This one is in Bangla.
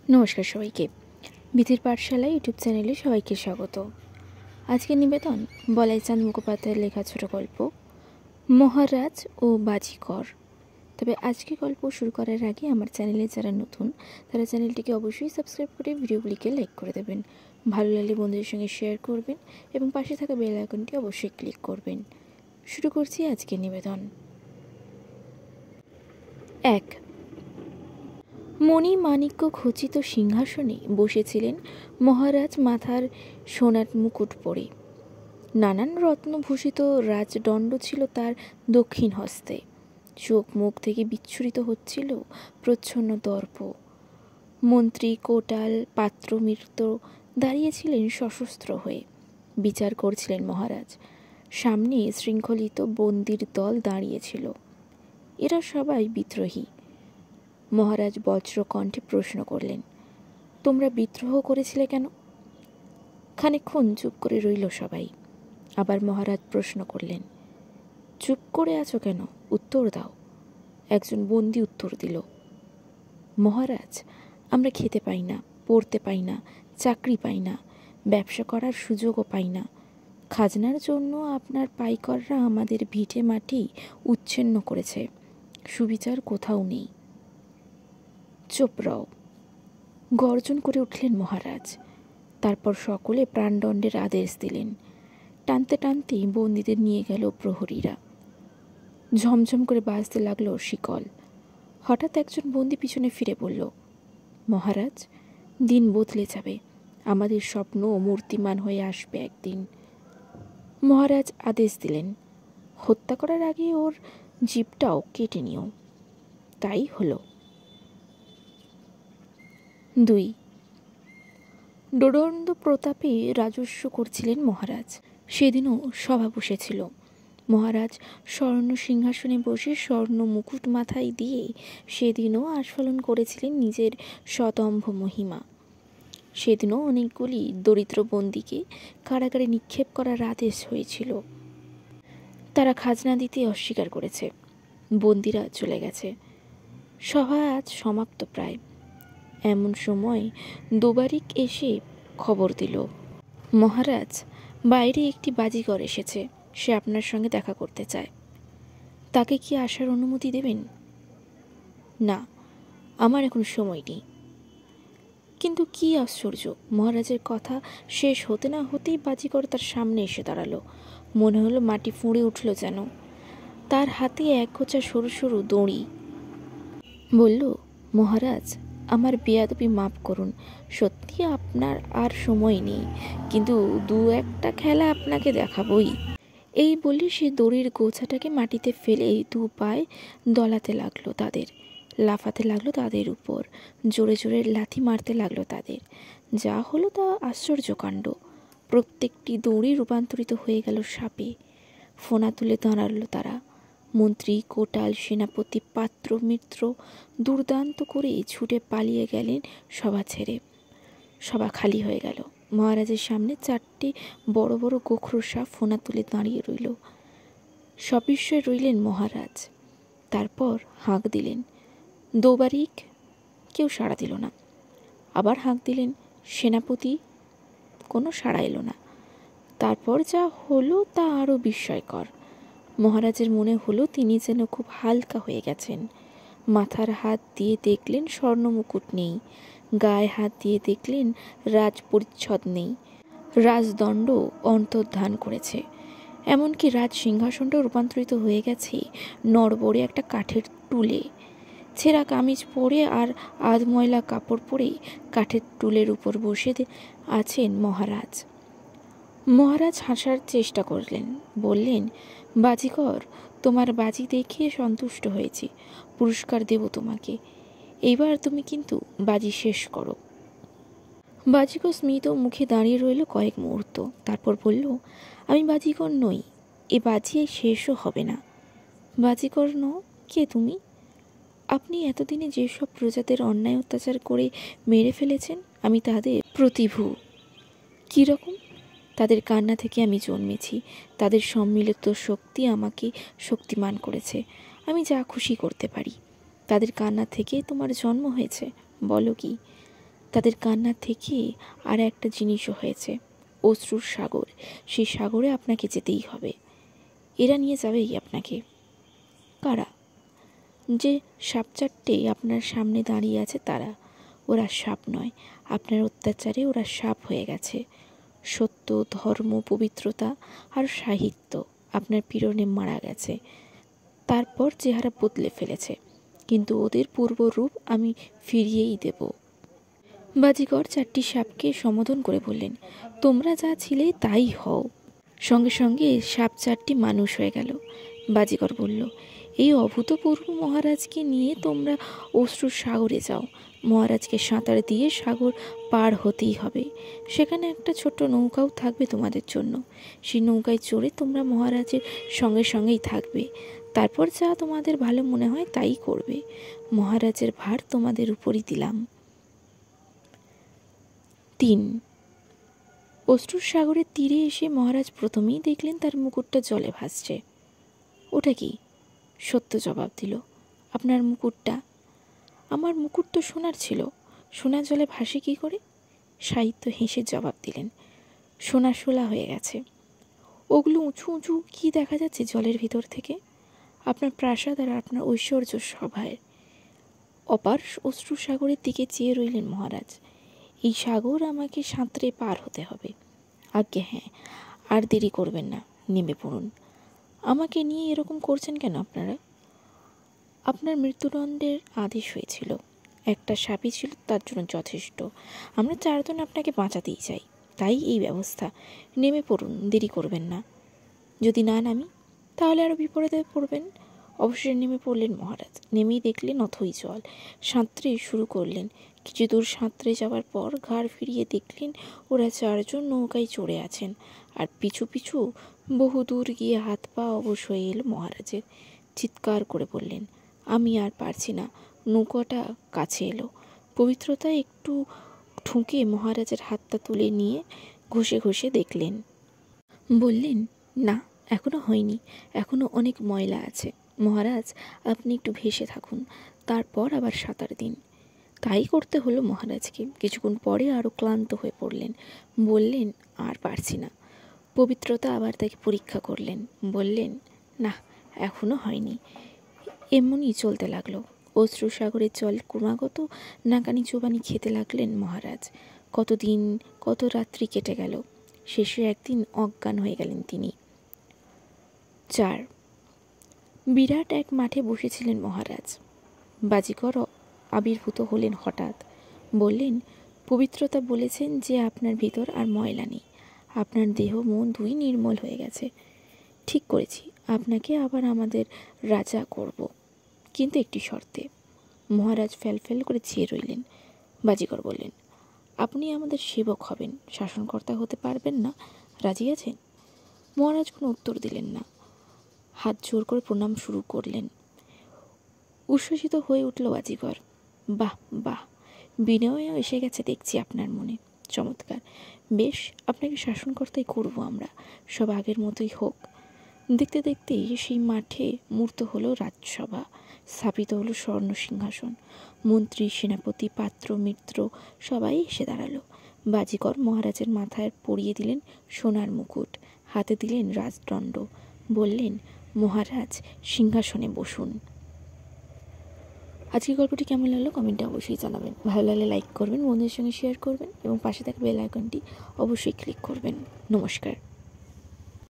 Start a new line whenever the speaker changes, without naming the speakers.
নমস্কার সবাইকে। বিধির পাঠশালা ইউটিউব চ্যানেলে সবাইকে স্বাগত। আজকের নিবেদন বলাইচাঁদ মুখোপাধ্যায়ের লেখা ছোট গল্প মহারাজ ও বাজিকর। তবে আজকে গল্প শুরু করার আগে আমার চ্যানেলে যারা নতুন তারা চ্যানেলটিকে অবশ্যই সাবস্ক্রাইব করে ভিডিওগুলিকে লাইক করে দেবেন, ভালো লাগলে বন্ধুদের সঙ্গে শেয়ার করবেন এবং পাশে থাকা বেল আইকনটি অবশ্যই ক্লিক করবেন। শুরু করছি আজকের নিবেদন। 1। মণি মাণিক্য খচিত সিংহাসনে বসেছিলেন মহারাজ, মাথার সোনার মুকুট পরে। নানান রত্নভূষিত রাজদণ্ড ছিল তার দক্ষিণ হস্তে। চোখ মুখ থেকে বিচ্ছুরিত হচ্ছিল প্রচ্ছন্ন দর্প। মন্ত্রী, কোটাল, পাত্র, মিত্র দাঁড়িয়েছিলেন সশস্ত্র হয়ে। বিচার করছিলেন মহারাজ। সামনে শৃঙ্খলিত বন্দির দল দাঁড়িয়েছিল। এরা সবাই বিদ্রোহী। মহারাজ বজ্রকণ্ঠে প্রশ্ন করলেন, তোমরা বিদ্রোহ করেছিলে কেন? খানিকক্ষণ চুপ করে রইল সবাই। আবার মহারাজ প্রশ্ন করলেন, চুপ করে আছো কেন? উত্তর দাও। একজন বন্দী উত্তর দিল, মহারাজ, আমরা খেতে পাই না, পড়তে পাই না, চাকরি পাই না, ব্যবসা করার সুযোগও পাই না। খাজনার জন্য আপনার পাইকররা আমাদের ভিটে মাটি উচ্ছিন্ন করেছে। সুবিচার কোথাও নেই। চুপ রও, গর্জন করে উঠলেন মহারাজ। তারপর সকলে প্রাণদণ্ডের আদেশ দিলেন। টানতে টানতে বন্দীদের নিয়ে গেল প্রহরীরা। ঝমঝম করে বাজতে লাগলো শিকল। হঠাৎ একজন বন্দী পিছনে ফিরে বলল, মহারাজ, দিন বদলে যাবে, আমাদের স্বপ্ন মূর্তিমান হয়ে আসবে একদিন। মহারাজ আদেশ দিলেন, হত্যা করার আগে ওর জিভটাও কেটে নিও। তাই হলো। 2। দোদণ্ড প্রতাপে রাজস্ব করছিলেন মহারাজ। সেদিনও সভা বসেছিল। মহারাজ স্বর্ণ সিংহাসনে বসে স্বর্ণ মুকুট মাথায় দিয়ে সেদিনও আস্ফালন করেছিলেন নিজের শতম্ভ মহিমা। সেদিনও অনেকগুলি দরিদ্র বন্দীকে কারাগারে নিক্ষেপ করার আদেশ হয়েছিল। তারা খাজনা দিতে অস্বীকার করেছে। বন্দীরা চলে গেছে। সভা আজ সমাপ্ত প্রায়। এমন সময় দোবারিক এসে খবর দিল, মহারাজ, বাইরে একটি বাজিগর এসেছে। সে আপনার সঙ্গে দেখা করতে চায়। তাকে কি আসার অনুমতি দেবেন? না, আমার এখন সময় নেই। কিন্তু কি আশ্চর্য, মহারাজের কথা শেষ হতে না হতেই বাজিগর তার সামনে এসে দাঁড়ালো। মনে হলো মাটি ফুঁড়ে উঠল যেন। তার হাতে একগোছা সরু সরু দড়ি। বলল, মহারাজ, আমার বেয়াদবি মাপ করুন। সত্যি আপনার আর সময় নেই, কিন্তু দু একটা খেলা আপনাকে দেখাবই। এই বলে সে দড়ির গোছাটাকে মাটিতে ফেলে দু পায়ে দলাতে লাগলো তাদের, লাফাতে লাগলো তাদের উপর, জোরে জোরে লাথি মারতে লাগলো তাদের। যা হলো তা আশ্চর্যকাণ্ড। প্রত্যেকটি দড়ি রূপান্তরিত হয়ে গেল সাপে। ফোনা তুলে দাঁড়ালো তারা। মন্ত্রী, কোটাল, সেনাপতি, পাত্র, মিত্র দুর্দান্ত করে ছুটে পালিয়ে গেলেন সভা ছেড়ে। সভা খালি হয়ে গেল। মহারাজের সামনে 4টে বড় বড় গোখরো সাপ ফোনা তুলে দাঁড়িয়ে রইল। সবিস্ময়ে রইলেন মহারাজ। তারপর হাঁক দিলেন, দোবারিক। কেউ সাড়া দিল না। আবার হাঁক দিলেন, সেনাপতি। কোনো সাড়া এলো না। তারপর যা হলো তা আরও বিস্ময়কর। মহারাজের মনে হলো তিনি যেন খুব হালকা হয়ে গেছেন। মাথার হাত দিয়ে দেখলেন স্বর্ণ মুকুট নেই, গায়ে হাত দিয়ে দেখলেন রাজ পরিচ্ছদ নেই, রাজদণ্ড অন্তর্ধান করেছে। এমনকি রাজ সিংহাসনটাও রূপান্তরিত হয়ে গেছে নড়বড়ে একটা কাঠের টুলে। ছেঁড়া কামিজ পরে আর আধময়লা কাপড় পরে কাঠের টুলের উপর বসে আছেন মহারাজ। মহারাজ হাসার চেষ্টা করলেন। বললেন, বাজিকর, তোমার বাজি দেখে সন্তুষ্ট হয়েছি, পুরস্কার দেব তোমাকে। এইবার তুমি কিন্তু বাজি শেষ করো। বাজিকর স্মিত মুখে দাঁড়িয়ে রইল কয়েক মুহূর্ত। তারপর বলল, আমি বাজিকর নই, এ বাজি শেষও হবে না। বাজিকর নও? কে তুমি? আপনি এতদিনে যেসব প্রজাদের অন্যায় অত্যাচার করে মেরে ফেলেছেন, আমি তাদের প্রতিভু। কীরকম? তাদের কান্না থেকে আমি জন্মেছি। তাদের সম্মিলিত শক্তি আমাকে শক্তিমান করেছে। আমি যা খুশি করতে পারি। তাদের কান্না থেকে তোমার জন্ম হয়েছে। বলো কি? তাদের কান্না থেকে আর একটা জিনিসও হয়েছে, অশ্রুর সাগর। সেই সাগরে আপনাকে যেতেই হবে। এরা নিয়ে যাবেই আপনাকে। কারা? যে সাপ চারটে আপনার সামনে দাঁড়িয়ে আছে তারা। ওরা সাপ নয়, আপনার অত্যাচারে ওরা সাপ হয়ে গেছে। সত্য, ধর্ম, পবিত্রতা আর সাহিত্য আপনার পীড়নে মারা গেছে। তারপর চেহারা বদলে ফেলেছে, কিন্তু ওদের পূর্বরূপ আমি ফিরিয়েই দেব। বাজিকর চারটি সাপকে সম্বোধন করে বললেন, তোমরা যা ছিলে তাই হও। সঙ্গে সঙ্গে সাপ চারটি মানুষ হয়ে গেল। বাজিকর বলল, এই অভূতপূর্ব মহারাজকে নিয়ে তোমরা অশ্রুর সাগরে যাও। মহারাজকে সাঁতার দিয়ে সাগর পার হতেই হবে। সেখানে একটা ছোট্ট নৌকাও থাকবে তোমাদের জন্য। সেই নৌকায় চড়ে তোমরা মহারাজের সঙ্গে সঙ্গেই থাকবে। তারপর যা তোমাদের ভালো মনে হয় তাই করবে। মহারাজের ভার তোমাদের উপরই দিলাম। 3। অশ্রুর সাগরের তীরে এসে মহারাজ প্রথমেই দেখলেন তার মুকুটটা জলে ভাসছে। ওটা কি? সত্য জবাব দিল, আপনার মুকুটটা। আমার মুকুট তো সোনার ছিল, সোনা জলে ভাসে কী করে? সাহিত্য হেসে জবাব দিলেন, সোনা শোলা হয়ে গেছে। ওগুলো উঁচু উঁচু কি দেখা যাচ্ছে জলের ভিতর থেকে? আপনার প্রাসাদ আর আপনার ঐশ্বর্য সভায়। অপার অশ্রু সাগরের দিকে চেয়ে রইলেন মহারাজ। এই সাগর আমাকে সাঁতরে পার হতে হবে। আজ্ঞে হ্যাঁ, আর দেরি করবেন না, নেমে পড়ুন। আমাকে নিয়ে এরকম করছেন কেন আপনারা? আপনার মৃত্যুদণ্ডের আদেশ হয়েছিল, একটা সাপই ছিল তার জন্য যথেষ্ট। আমরা 4 জন আপনাকে বাঁচাতেই চাই, তাই এই ব্যবস্থা। নেমে পড়ুন, দেরি করবেন না। যদি না নামি তাহলে আরও বিপদে পড়বেন। অবশ্যই নেমে পড়লেন মহারাজ। নেমেই দেখলেন অথই জল। সাঁতরে শুরু করলেন। কিছু দূর সাঁতরে যাওয়ার পর ঘাড় ফিরিয়ে দেখলেন ওরা 4 জন নৌকায় চড়ে আছেন, আর পিছু পিছু বহু দূর গিয়ে হাত পা অবশ হয়ে এলো মহারাজের। চিৎকার করে বললেন, আমি আর পারছি না। নৌকাটা কাছে এলো। পবিত্রতা একটু ঠুকে মহারাজের হাতটা তুলে নিয়ে ঘষে ঘষে দেখলেন। বললেন, না, এখনো হয়নি, এখনো অনেক ময়লা আছে। মহারাজ, আপনি একটু ভেসে থাকুন, তারপর আবার সাঁতার দিন। তাই করতে হলো মহারাজকে। কিছুক্ষণ পরে আরও ক্লান্ত হয়ে পড়লেন। বললেন, আর পারছি না। পবিত্রতা আবার তাকে পরীক্ষা করলেন। বললেন, না, এখনো হয়নি। এমনই চলতে লাগলো। অশ্রু সাগরের জল ক্রমাগত নাকানি চোবানি খেতে লাগলেন মহারাজ। কতদিন, কত রাত্রি কেটে গেল। শেষে একদিন অজ্ঞান হয়ে গেলেন তিনি। 4। বিরাট এক মাঠে বসেছিলেন মহারাজ। বাজিকর আবির্ভূত হলেন হঠাৎ। বললেন, পবিত্রতা বলেছেন যে আপনার ভিতর আর ময়লা নেই। আপনার দেহ মন দুই নির্মল হয়ে গেছে। ঠিক করেছি, আপনাকে আবার আমাদের রাজা করব, কিন্তু একটি শর্তে। মহারাজ ফ্যালফ্যাল করে চেয়ে রইলেন। বাজিকর বললেন, আপনি আমাদের সেবক হবেন, শাসনকর্তা হতে পারবেন না। রাজি আছেন? মহারাজ কোনো উত্তর দিলেন না। হাত জোর করে প্রণাম শুরু করলেন। উচ্ছ্বসিত হয়ে উঠল বাজিকর। বাহ বাহ, বিনয়ও এসে গেছে দেখছি আপনার মনে। চমৎকার, বেশ, আপনাকে শাসনকর্তাই করব আমরা। সব আগের মতোই হোক। দেখতে দেখতেই সেই মাঠে মূর্ত হলো রাজসভা। স্থাপিত হলো স্বর্ণ সিংহাসন। মন্ত্রী, সেনাপতি, পাত্র, মিত্র সবাই এসে দাঁড়ালো। বাজিকর মহারাজের মাথায় পরিয়ে দিলেন সোনার মুকুট, হাতে দিলেন রাজদণ্ড। বললেন, মহারাজ, সিংহাসনে বসুন। আজকের গল্পটি কেমন লাগলো কমেন্টে অবশ্যই জানাবেন। ভালো লাগলে লাইক করবেন, বন্ধুদের সঙ্গে শেয়ার করবেন এবং পাশে থাকা বেল আইকনটি অবশ্যই ক্লিক করবেন। নমস্কার।